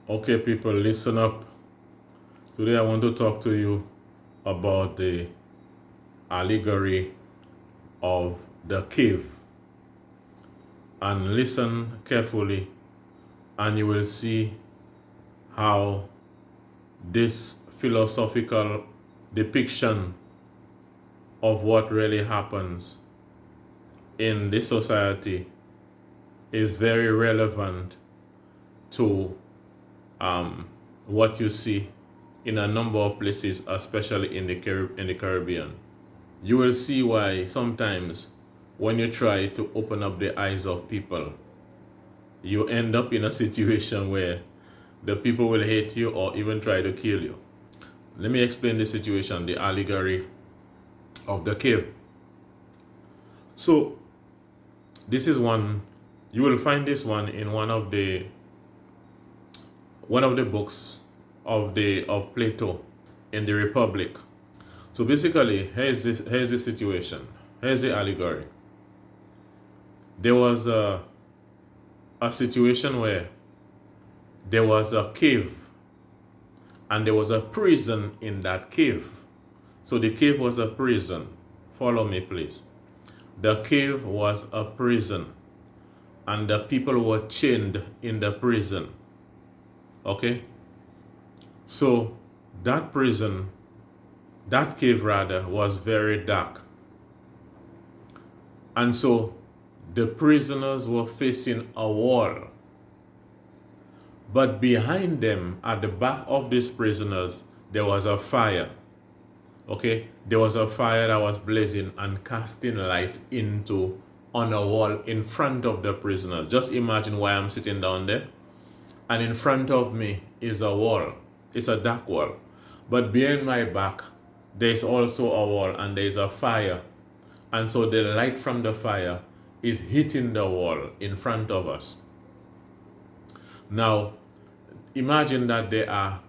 Okay, people, listen up. Today I want to talk to you about the allegory of the cave. And listen carefully, and you will see how this philosophical depiction of what really happens in this society is very relevant to what you see in a number of places, especially in the Caribbean. You will see why sometimes when you try to open up the eyes of people, you end up in a situation where the people will hate you or even try to kill you. Let me explain the situation, the allegory of the cave. So, this is one, you will find this one in one of the books of Plato in the Republic. So basically, here's the situation. Here's the allegory. There was a situation where there was a cave and there was a prison in that cave. So the cave was a prison. Follow me, please. The cave was a prison and the people were chained in the prison. Okay? So that prison, that cave rather, was very dark. And so the prisoners were facing a wall. But behind them, at the back of these prisoners, there was a fire. Okay? There was a fire that was blazing and casting light into on a wall in front of the prisoners. Just imagine why I'm sitting down there. And in front of me is a wall. It's a dark wall. But behind my back, there's also a wall and there's a fire. And so the light from the fire is hitting the wall in front of us. Now, imagine that there are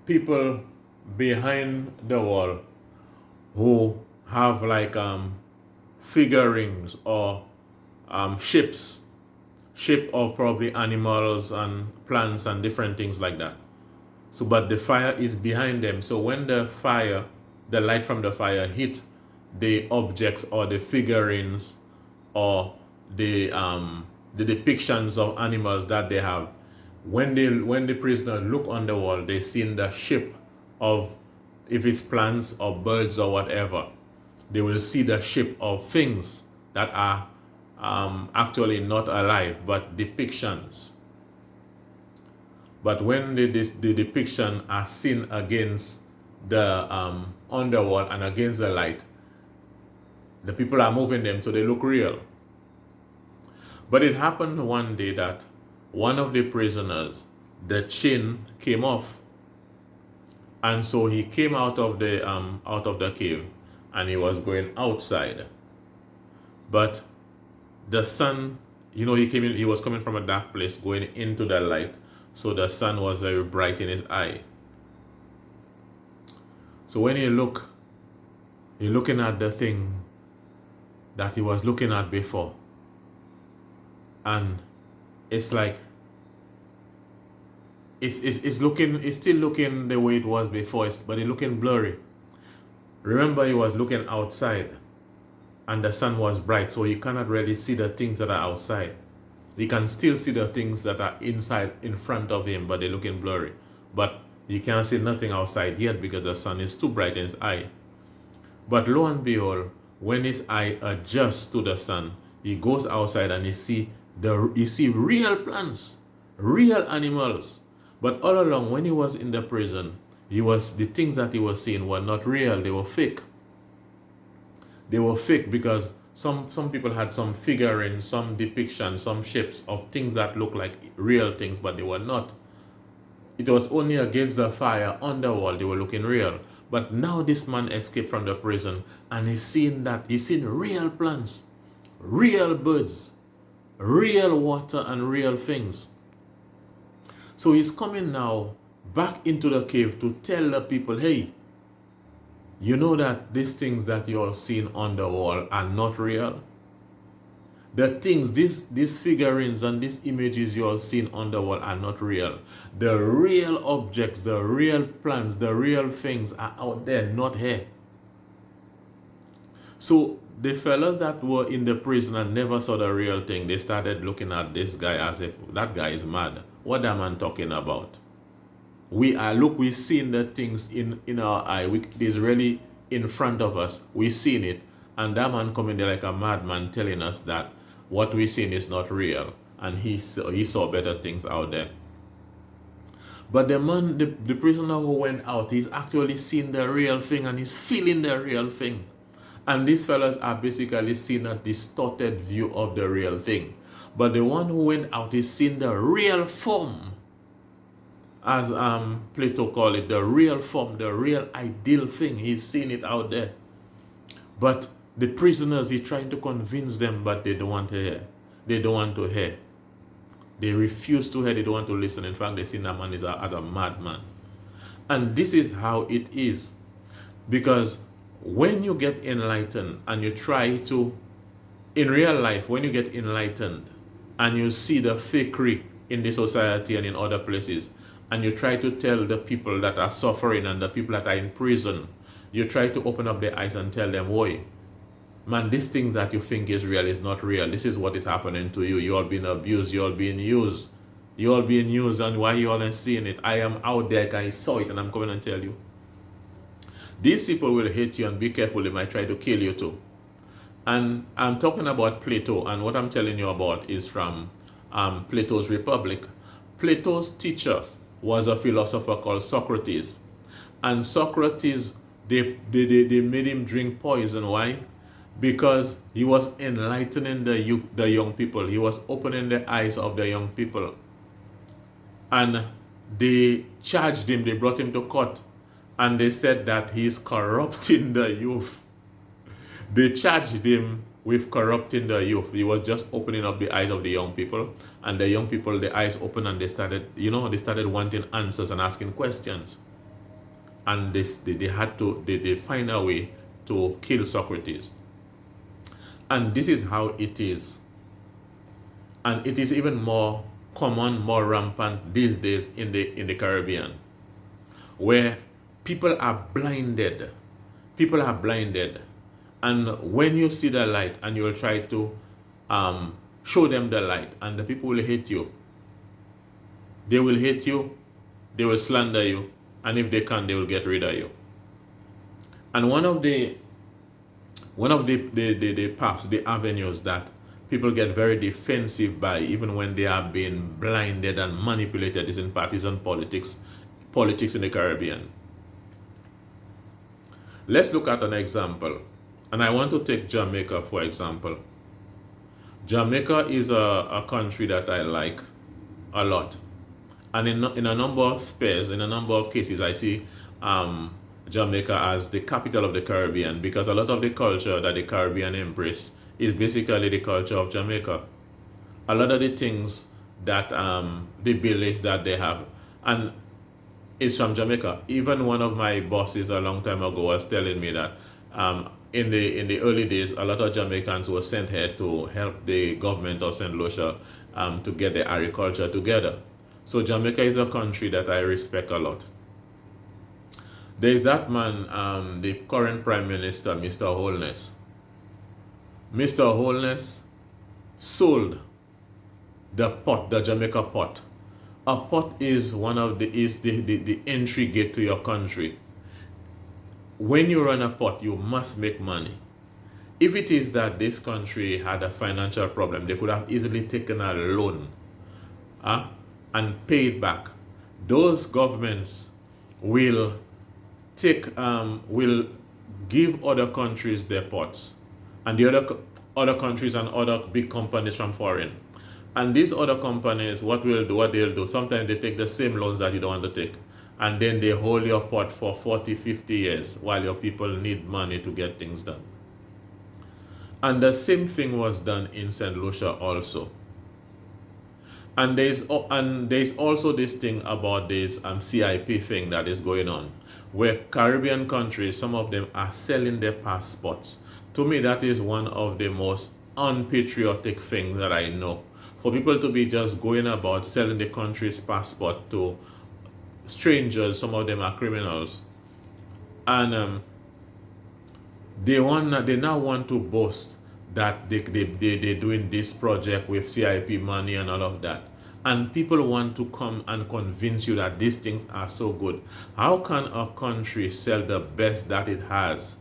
people behind the wall who have like figurines or shapes of probably animals and plants and different things like that. So, but the fire is behind them. So when the light from the fire hit the objects or the figurines or the depictions of animals that they have, when the prisoner look on the wall, they see the shape of, if it's plants or birds or whatever, they will see the shape of things that are actually not alive but depictions. But when the depiction are seen against the underworld and against the light, the people are moving them so they look real. But it happened one day that one of the prisoners, the chain came off, and so he came out of the cave and he was going outside. But the sun, he was coming from a dark place going into the light, so the sun was very bright in his eye. So when he looking at the thing that he was looking at before, and it's like it's still looking the way it was before, but it's looking blurry. Remember, he was looking outside and the sun was bright, so he cannot really see the things that are outside. He can still see the things that are inside in front of him, but they're looking blurry. But he can't see nothing outside yet because the sun is too bright in his eye. But lo and behold, when his eye adjusts to the sun, he goes outside and he see real plants, real animals. But all along, when he was in the prison, the things that he was seeing were not real, they were fake. They were fake because some people had some figurines, some depictions, some shapes of things that looked like real things, but they were not. It was only against the fire on the wall they were looking real. But now this man escaped from the prison and he's seen real plants, real birds, real water and real things. So he's coming now back into the cave to tell the people, hey, you know that these things that you all seen on the wall are not real? The things, these figurines and these images you are seeing on the wall are not real. The real objects, the real plants, the real things are out there, not here. So the fellas that were in the prison and never saw the real thing, they started looking at this guy as if that guy is mad. What that man talking about? We seen the things in our eye. It is really in front of us. We seen it, and that man coming there like a madman telling us that what we seen is not real, and he saw better things out there. But the man, the prisoner who went out, he's actually seen the real thing and he's feeling the real thing. And these fellas are basically seeing a distorted view of the real thing. But the one who went out is seeing the real form, as Plato called it, the real form, the real ideal thing. He's seeing it out there. But the prisoners, he's trying to convince them, but they don't want to hear. They don't want to hear. They refuse to hear. They don't want to listen. In fact, they see that man as a madman. And this is how it is. Because when you get enlightened and you try to, in real life, when you get enlightened and you see the fakery in the society and in other places, and you try to tell the people that are suffering and the people that are in prison, you try to open up their eyes and tell them, "Boy, man, this thing that you think is real is not real. This is what is happening to you. You all being abused. You all being used. You all being used, and why you all ain't seeing it? I am out there. I saw it, and I'm coming and tell you." These people will hate you, and be careful, they might try to kill you too. And I'm talking about Plato, and what I'm telling you about is from Plato's Republic. Plato's teacher was a philosopher called Socrates. And Socrates, they made him drink poison. Why? Because he was enlightening the young people. He was opening the eyes of the young people. And they charged him, they brought him to court, and they said that he is corrupting the youth. They charged him with corrupting the youth. He was just opening up the eyes of the young people, and the young people, the eyes opened, and they started wanting answers and asking questions. And they find a way to kill Socrates. And this is how it is. And it is even more common, more rampant these days in the Caribbean, where people are blinded. People are blinded. And when you see the light and you will try to show them the light, and the people will hate you. They will hate you, they will slander you, and if they can, they will get rid of you. And one of the paths, the avenues that people get very defensive by, even when they are being blinded and manipulated, is in partisan politics in the Caribbean. Let's look at an example. And I want to take Jamaica for example. Jamaica is a country that I like a lot. And in a number of spares, in a number of cases, I see Jamaica as the capital of the Caribbean, because a lot of the culture that the Caribbean embrace is basically the culture of Jamaica. A lot of the things that the beliefs that they have, and it's from Jamaica. Even one of my bosses a long time ago was telling me that in the early days, a lot of Jamaicans were sent here to help the government of St. Lucia to get the agriculture together. So Jamaica is a country that I respect a lot. There's that man, the current Prime Minister, Mr. Holness. Mr. Holness sold the pot, the Jamaica pot. A pot is the entry gate to your country. When you run a pot, you must make money. If it is that this country had a financial problem, they could have easily taken a loan and paid back. Those governments will give other countries their pots, and the other countries and other big companies from foreign. And these other companies, what they'll do, sometimes they take the same loans that you don't want to take, and then they hold your pot for 40, 50 years while your people need money to get things done. And the same thing was done in St. Lucia also. And there's also this thing about this CIP thing that is going on, where Caribbean countries, some of them are selling their passports. To me, that is one of the most unpatriotic thing that I know. For people to be just going about selling the country's passport to strangers, some of them are criminals, and they now want to boast that they're doing this project with CIP money and all of that. And people want to come and convince you that these things are so good. How can a country sell the best that it has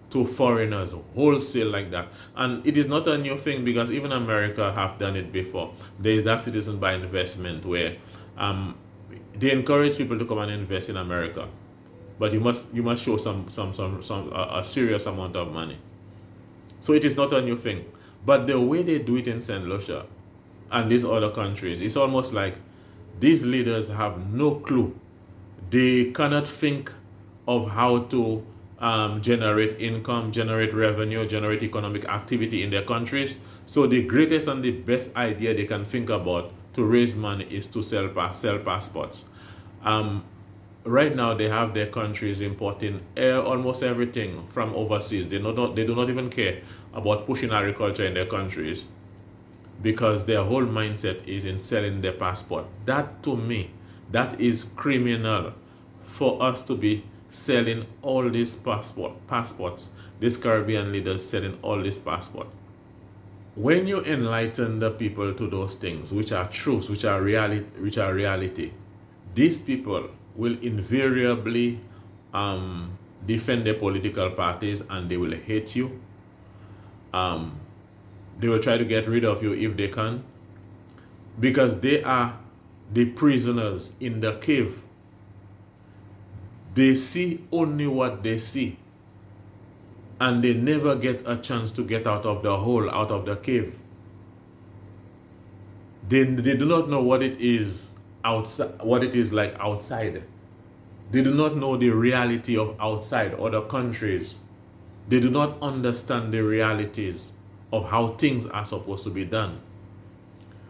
to foreigners wholesale like that? And it is not a new thing, because even America have done it before. There is that citizen by investment where they encourage people to come and invest in America, but you must show a serious amount of money. So it is not a new thing. But the way they do it in St. Lucia and these other countries, it's almost like these leaders have no clue. They cannot think of how to generate income, generate revenue, generate economic activity in their countries. So the greatest and the best idea they can think about to raise money is to sell passports. Right now they have their countries importing almost everything from overseas. They do not even care about pushing agriculture in their countries, because their whole mindset is in selling their passport. That, to me, that is criminal, for us to be selling all these passports, these Caribbean leaders selling all this passport. When you enlighten the people to those things, which are truths, which are reality, these people will invariably defend their political parties, and they will hate you. They will try to get rid of you if they can, because they are the prisoners in the cave. They see only what they see, and they never get a chance to get out of the hole, out of the cave. They do not know what it is outside, what it is like outside. They do not know the reality of outside other countries. They do not understand the realities of how things are supposed to be done.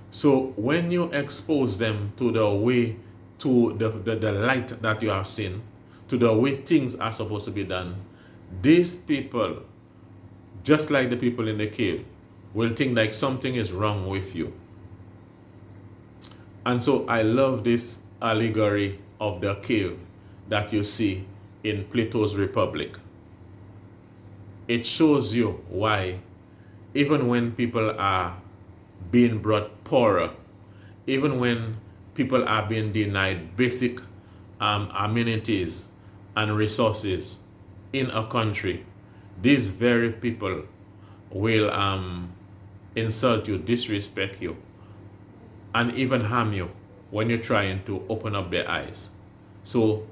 So when you expose them to the way, to the light that you have seen, to the way things are supposed to be done, these people, just like the people in the cave, will think like something is wrong with you. And so I love this allegory of the cave that you see in Plato's Republic. It shows you why, even when people are being brought poorer, even when people are being denied basic amenities and resources in a country, these very people will insult you, disrespect you, and even harm you when you're trying to open up their eyes. So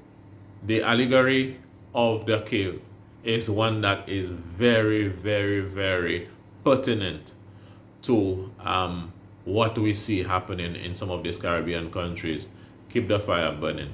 the allegory of the cave is one that is very, very, very pertinent to what we see happening in some of these Caribbean countries. Keep the fire burning.